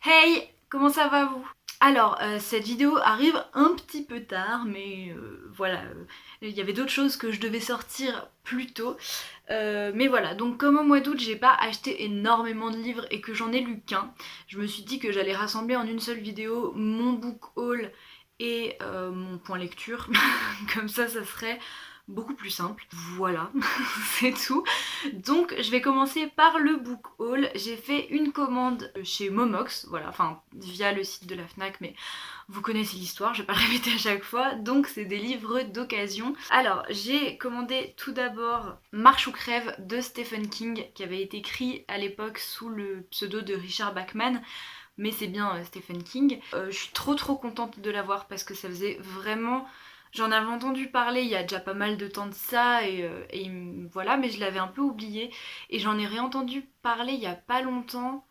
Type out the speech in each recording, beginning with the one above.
Hey, comment ça va vous? Alors, cette vidéo arrive un petit peu tard, mais voilà, il y avait d'autres choses que je devais sortir plus tôt. Mais voilà, donc comme au mois d'août j'ai pas acheté énormément de livres et que j'en ai lu qu'un, je me suis dit que j'allais rassembler en une seule vidéo mon book haul et mon point lecture. Comme ça serait beaucoup plus simple. Voilà, c'est tout. Donc je vais commencer par le book haul. J'ai fait une commande chez Momox, voilà, enfin via le site de la FNAC, mais vous connaissez l'histoire, je vais pas le répéter à chaque fois. Donc c'est des livres d'occasion. Alors j'ai commandé tout d'abord Marche ou crève de Stephen King, qui avait été écrit à l'époque sous le pseudo de Richard Bachman, mais c'est bien Stephen King. Je suis trop contente de l'avoir parce que ça faisait vraiment... J'en avais entendu parler il y a déjà pas mal de temps de ça et voilà, mais je l'avais un peu oublié. Et j'en ai réentendu parler il y a pas longtemps.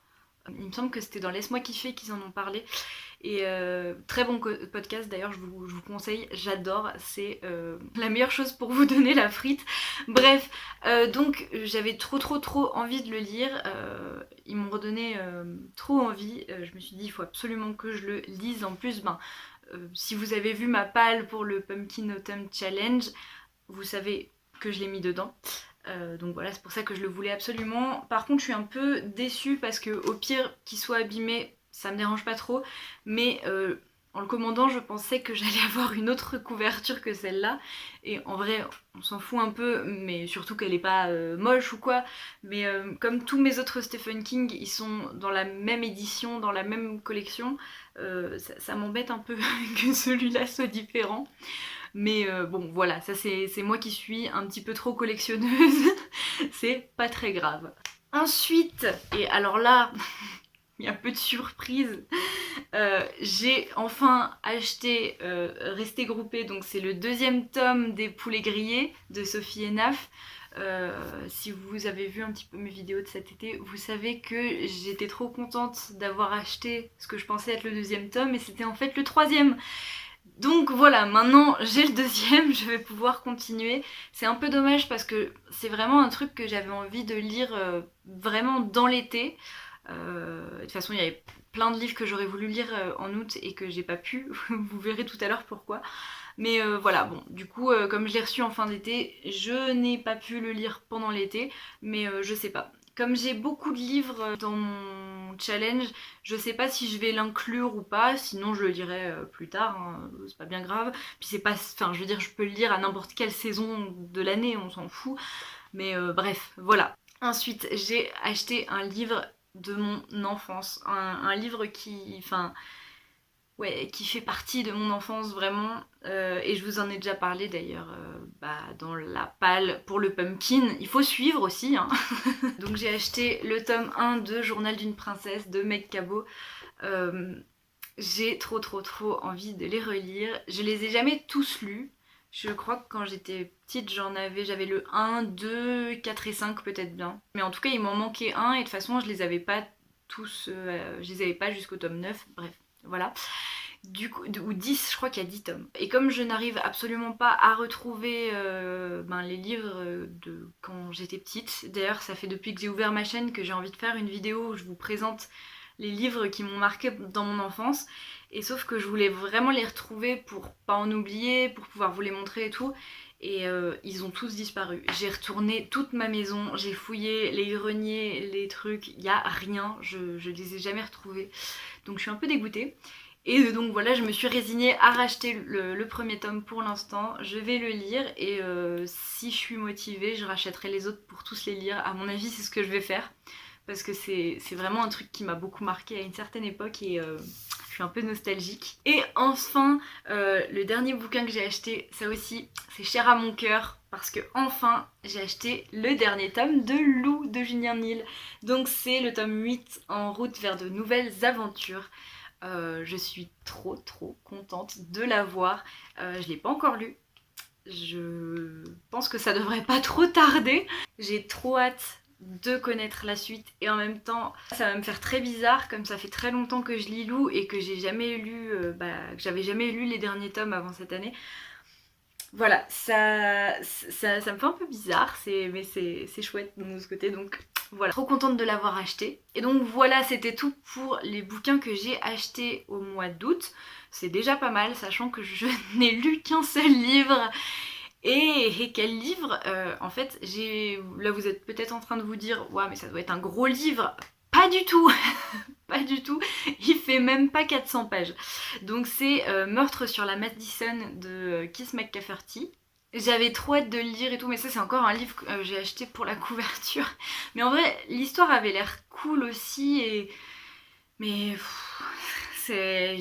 Il me semble que c'était dans Laisse-moi kiffer qu'ils en ont parlé. Et très bon podcast d'ailleurs, je vous conseille, j'adore, c'est la meilleure chose pour vous donner la frite. Bref, donc j'avais trop envie de le lire, ils m'ont redonné trop envie, je me suis dit il faut absolument que je le lise. En plus, si vous avez vu ma palle pour le Pumpkin Autumn Challenge, vous savez que je l'ai mis dedans. Donc voilà, c'est pour ça que je le voulais absolument. Par contre, je suis un peu déçue parce que au pire qu'il soit abîmé, ça me dérange pas trop. Mais en le commandant, je pensais que j'allais avoir une autre couverture que celle-là. Et en vrai, on s'en fout un peu, mais surtout qu'elle est pas moche ou quoi. Mais comme tous mes autres Stephen King, ils sont dans la même édition, dans la même collection, ça m'embête un peu que celui-là soit différent. Mais bon voilà, ça c'est moi qui suis un petit peu trop collectionneuse, c'est pas très grave. Ensuite, et alors là, il y a un peu de surprise, j'ai enfin acheté Rester groupé, donc c'est le deuxième tome des Poulets grillés de Sophie Enaf. Si vous avez vu un petit peu mes vidéos de cet été, vous savez que j'étais trop contente d'avoir acheté ce que je pensais être le deuxième tome et c'était en fait le troisième. Donc voilà, maintenant j'ai le deuxième, je vais pouvoir continuer. C'est un peu dommage parce que c'est vraiment un truc que j'avais envie de lire vraiment dans l'été. De toute façon, il y avait plein de livres que j'aurais voulu lire en août et que j'ai pas pu. Vous verrez tout à l'heure pourquoi. Mais voilà, bon, du coup, comme je l'ai reçu en fin d'été, je n'ai pas pu le lire pendant l'été, mais je sais pas. Comme j'ai beaucoup de livres dans mon challenge, je sais pas si je vais l'inclure ou pas, sinon je le lirai plus tard, hein, c'est pas bien grave. Puis c'est pas, enfin je veux dire, je peux le lire à n'importe quelle saison de l'année, on s'en fout. Mais bref, voilà. Ensuite, j'ai acheté un livre de mon enfance, un livre qui, enfin, ouais, qui fait partie de mon enfance vraiment, et je vous en ai déjà parlé d'ailleurs dans la palle pour le pumpkin, il faut suivre aussi, hein. Donc j'ai acheté le tome 1 de Journal d'une princesse de Meg Cabot. J'ai trop envie de les relire. Je les ai jamais tous lus. Je crois que quand j'étais petite, j'avais le 1, 2, 4 et 5 peut-être bien. Mais en tout cas, il m'en manquait un et de toute façon, je les avais pas tous, je les avais pas jusqu'au tome 9, bref, voilà. Du coup, ou 10, je crois qu'il y a 10 tomes. Et comme je n'arrive absolument pas à retrouver les livres de quand j'étais petite, d'ailleurs ça fait depuis que j'ai ouvert ma chaîne que j'ai envie de faire une vidéo où je vous présente les livres qui m'ont marqué dans mon enfance, et sauf que je voulais vraiment les retrouver pour pas en oublier, pour pouvoir vous les montrer et tout, et ils ont tous disparu. J'ai retourné toute ma maison, j'ai fouillé les greniers, les trucs, il y a rien, je les ai jamais retrouvés, donc je suis un peu dégoûtée. Et donc voilà, je me suis résignée à racheter le premier tome pour l'instant. Je vais le lire et si je suis motivée, je rachèterai les autres pour tous les lire. À mon avis, c'est ce que je vais faire. Parce que c'est vraiment un truc qui m'a beaucoup marqué à une certaine époque et je suis un peu nostalgique. Et enfin, le dernier bouquin que j'ai acheté, ça aussi, c'est cher à mon cœur. Parce que enfin, j'ai acheté le dernier tome de Lou de Julien Nil. Donc c'est le tome 8, En route vers de nouvelles aventures. Je suis trop contente de l'avoir. Je l'ai pas encore lu. Je pense que ça devrait pas trop tarder. J'ai trop hâte de connaître la suite et en même temps ça va me faire très bizarre comme ça fait très longtemps que je lis Lou et que j'ai jamais lu, que j'avais jamais lu les derniers tomes avant cette année. Voilà, ça me fait un peu bizarre, mais c'est chouette de ce côté, donc Voilà, trop contente de l'avoir acheté. Et donc voilà, c'était tout pour les bouquins que j'ai achetés au mois d'août. C'est déjà pas mal, sachant que je n'ai lu qu'un seul livre. Et quel livre En fait, là vous êtes peut-être en train de vous dire, ouais mais ça doit être un gros livre. Pas du tout. Pas du tout, il fait même pas 400 pages. Donc c'est Meurtre sur la Madison de Kiss McCafferty. J'avais trop hâte de le lire et tout, mais ça c'est encore un livre que j'ai acheté pour la couverture. Mais en vrai, l'histoire avait l'air cool aussi, mais c'est...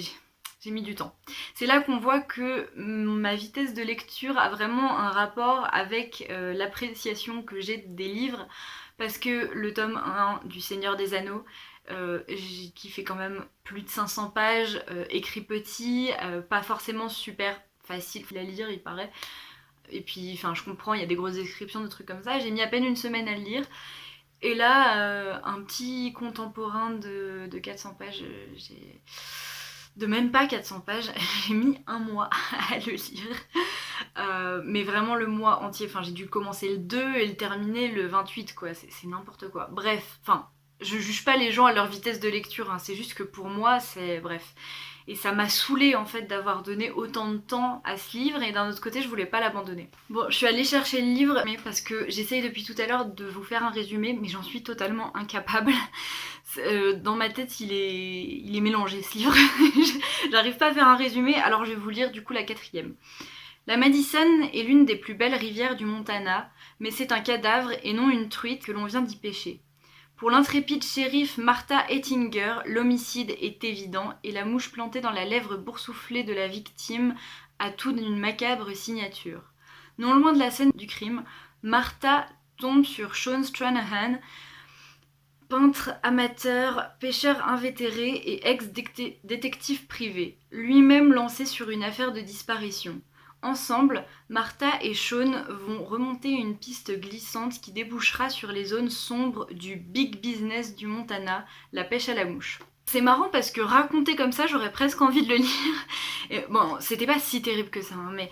J'ai mis du temps. C'est là qu'on voit que ma vitesse de lecture a vraiment un rapport avec l'appréciation que j'ai des livres, parce que le tome 1 du Seigneur des Anneaux, qui fait quand même plus de 500 pages, écrit petit, pas forcément super facile à lire il paraît, et puis enfin je comprends, il y a des grosses descriptions, de trucs comme ça, j'ai mis à peine une semaine à le lire, et là un petit contemporain de 400 pages, j'ai... de même pas 400 pages, j'ai mis un mois à le lire. Mais vraiment le mois entier, enfin j'ai dû commencer le 2 et le terminer le 28 quoi, c'est n'importe quoi. Bref, enfin, je juge pas les gens à leur vitesse de lecture, hein, c'est juste que pour moi c'est... bref. Et ça m'a saoulée en fait d'avoir donné autant de temps à ce livre, et d'un autre côté je voulais pas l'abandonner. Bon, je suis allée chercher le livre, mais parce que j'essaye depuis tout à l'heure de vous faire un résumé, mais j'en suis totalement incapable. Dans ma tête il est mélangé ce livre. J'arrive pas à faire un résumé, alors je vais vous lire du coup la 4e. La Madison est l'une des plus belles rivières du Montana, mais c'est un cadavre et non une truite que l'on vient d'y pêcher. Pour l'intrépide shérif Martha Ettinger, l'homicide est évident et la mouche plantée dans la lèvre boursouflée de la victime a tout d'une macabre signature. Non loin de la scène du crime, Martha tombe sur Sean Stranahan, peintre amateur, pêcheur invétéré et ex-détective privé, lui-même lancé sur une affaire de disparition. Ensemble, Martha et Sean vont remonter une piste glissante qui débouchera sur les zones sombres du big business du Montana, la pêche à la mouche. C'est marrant parce que raconté comme ça, j'aurais presque envie de le lire. Et bon, c'était pas si terrible que ça, hein, mais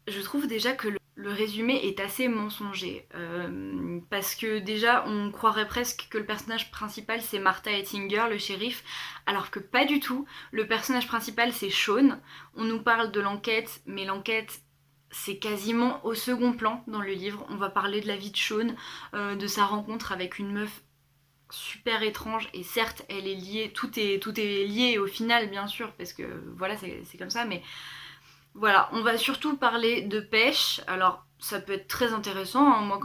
je trouve déjà que le résumé est assez mensonger, parce que déjà on croirait presque que le personnage principal c'est Martha Ettinger, le shérif, alors que pas du tout. Le personnage principal c'est Sean. On nous parle de l'enquête, mais l'enquête c'est quasiment au second plan dans le livre. On va parler de la vie de Sean, de sa rencontre avec une meuf super étrange, et certes elle est liée, tout est lié au final bien sûr, parce que voilà c'est comme ça, mais voilà, on va surtout parler de pêche. Alors ça peut être très intéressant, hein. Moi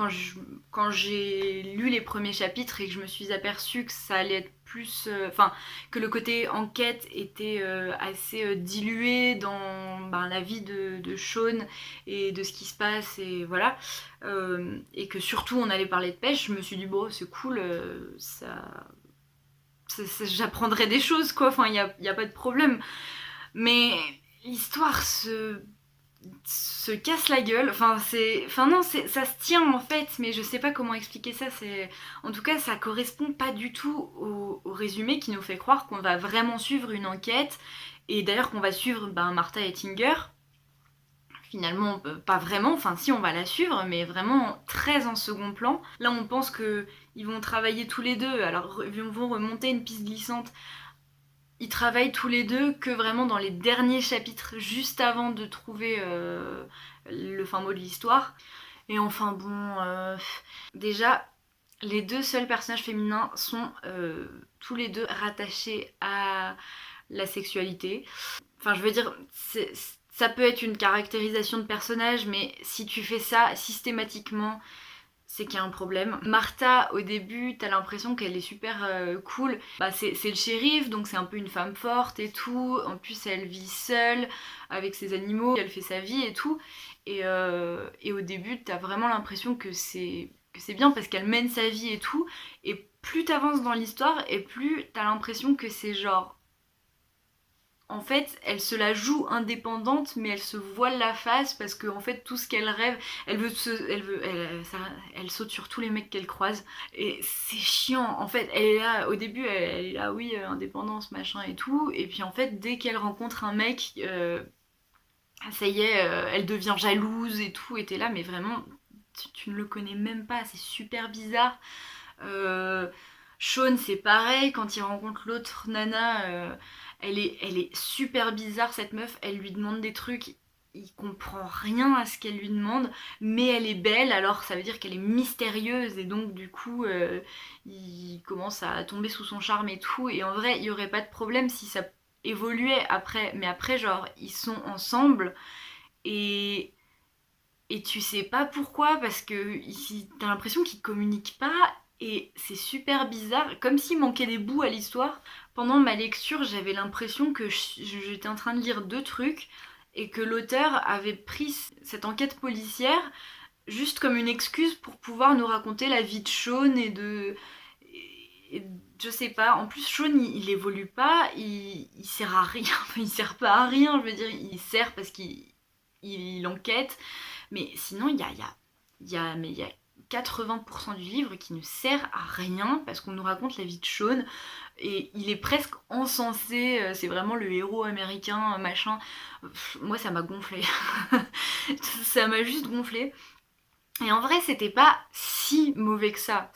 quand j'ai lu les premiers chapitres et que je me suis aperçue que ça allait être plus... enfin, que le côté enquête était assez dilué dans la vie de Sean et de ce qui se passe, et voilà. Et que surtout on allait parler de pêche, je me suis dit bon c'est cool, j'apprendrai des choses quoi, enfin y a pas de problème. Mais l'histoire se casse la gueule, non, ça se tient en fait, mais je sais pas comment expliquer ça, en tout cas ça correspond pas du tout au résumé qui nous fait croire qu'on va vraiment suivre une enquête, et d'ailleurs qu'on va suivre Martha Ettinger. Finalement pas vraiment, enfin si on va la suivre, mais vraiment très en second plan. Là on pense que ils vont travailler tous les deux, alors ils vont remonter une piste glissante. Ils travaillent tous les deux que vraiment dans les derniers chapitres, juste avant de trouver le fin mot de l'histoire. Et enfin bon, déjà, les deux seuls personnages féminins sont tous les deux rattachés à la sexualité. Enfin je veux dire, ça peut être une caractérisation de personnage, mais si tu fais ça systématiquement, c'est qu'il y a un problème. Martha, au début, t'as l'impression qu'elle est super cool. C'est le shérif, donc c'est un peu une femme forte et tout. En plus, elle vit seule avec ses animaux, elle fait sa vie et tout. Et au début, t'as vraiment l'impression que c'est bien parce qu'elle mène sa vie et tout. Et plus t'avances dans l'histoire, et plus t'as l'impression que c'est genre... En fait, elle se la joue indépendante, mais elle se voile la face parce que en fait tout ce qu'elle rêve, elle saute sur tous les mecs qu'elle croise, et c'est chiant. En fait, elle est là au début, elle est là oui indépendance machin et tout, et puis en fait dès qu'elle rencontre un mec, ça y est, elle devient jalouse et tout. Et t'es là mais vraiment tu ne le connais même pas, c'est super bizarre. Sean c'est pareil, quand il rencontre l'autre nana, elle est super bizarre cette meuf, elle lui demande des trucs, il comprend rien à ce qu'elle lui demande, mais elle est belle, alors ça veut dire qu'elle est mystérieuse, et donc du coup il commence à tomber sous son charme et tout, et en vrai il y aurait pas de problème si ça évoluait après, mais après genre ils sont ensemble, et tu sais pas pourquoi, parce que ici t'as l'impression qu'ils communiquent pas et c'est super bizarre, comme s'il manquait des bouts à l'histoire. Pendant ma lecture, j'avais l'impression que j'étais en train de lire deux trucs et que l'auteur avait pris cette enquête policière juste comme une excuse pour pouvoir nous raconter la vie de Sean et je sais pas, en plus Sean il évolue pas, il sert à rien, enfin, il sert pas à rien, je veux dire, il sert parce qu'il enquête, mais sinon, mais il y a 80% du livre qui ne sert à rien parce qu'on nous raconte la vie de Sean et il est presque encensé, c'est vraiment le héros américain, machin. Moi, ça m'a gonflé. Ça m'a juste gonflé. Et en vrai, c'était pas si mauvais que ça.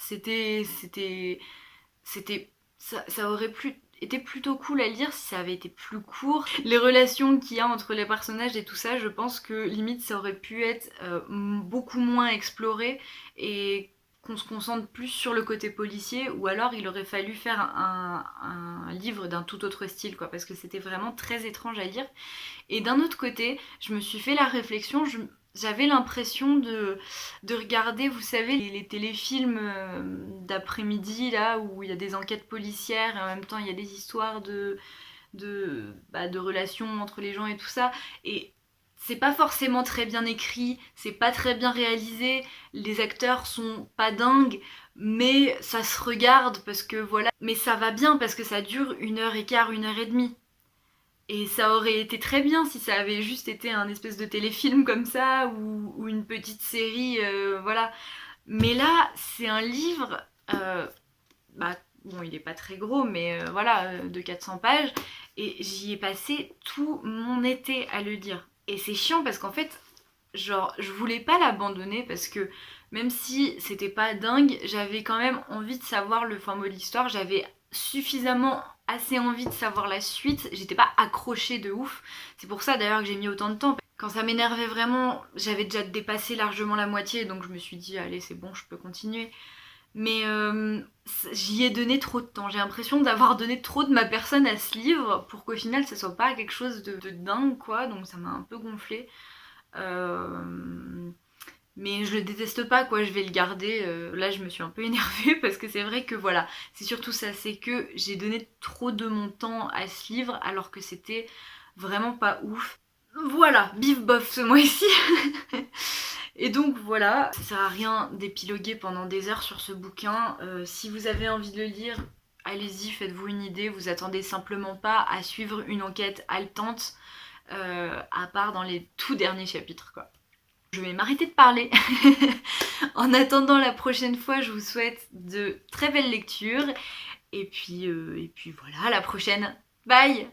Ça aurait été plutôt cool à lire si ça avait été plus court. Les relations qu'il y a entre les personnages et tout ça, je pense que limite ça aurait pu être beaucoup moins exploré et qu'on se concentre plus sur le côté policier, ou alors il aurait fallu faire un livre d'un tout autre style, quoi, parce que c'était vraiment très étrange à lire. Et d'un autre côté, je me suis fait la réflexion, j'avais l'impression de regarder, vous savez, les téléfilms d'après-midi, là, où il y a des enquêtes policières, et en même temps il y a des histoires de relations entre les gens et tout ça. Et c'est pas forcément très bien écrit, c'est pas très bien réalisé, les acteurs sont pas dingues, mais ça se regarde parce que voilà. Mais ça va bien parce que ça dure 1h15, 1h30. Et ça aurait été très bien si ça avait juste été un espèce de téléfilm comme ça, ou une petite série, voilà. Mais là, c'est un livre, bah, bon, il est pas très gros, mais voilà, de 400 pages, et j'y ai passé tout mon été à le lire. Et c'est chiant parce qu'en fait, genre, je voulais pas l'abandonner parce que même si c'était pas dingue, j'avais quand même envie de savoir le fin mot de l'histoire, j'avais suffisamment assez envie de savoir la suite, j'étais pas accrochée de ouf. C'est pour ça d'ailleurs que j'ai mis autant de temps. Quand ça m'énervait vraiment, j'avais déjà dépassé largement la moitié, donc je me suis dit allez c'est bon, je peux continuer. Mais j'y ai donné trop de temps. J'ai l'impression d'avoir donné trop de ma personne à ce livre pour qu'au final ça soit pas quelque chose de dingue, quoi. Donc ça m'a un peu gonflé. Mais je le déteste pas, quoi, je vais le garder. Là je me suis un peu énervée parce que c'est vrai que voilà, c'est surtout ça, c'est que j'ai donné trop de mon temps à ce livre alors que c'était vraiment pas ouf. Voilà, bif bof ce mois-ci. Et donc voilà, ça sert à rien d'épiloguer pendant des heures sur ce bouquin. Si vous avez envie de le lire, allez-y, faites-vous une idée. Vous attendez simplement pas à suivre une enquête haletante, à part dans les tout derniers chapitres, quoi. Je vais m'arrêter de parler. En attendant la prochaine fois, je vous souhaite de très belles lectures. Et puis voilà, à la prochaine. Bye!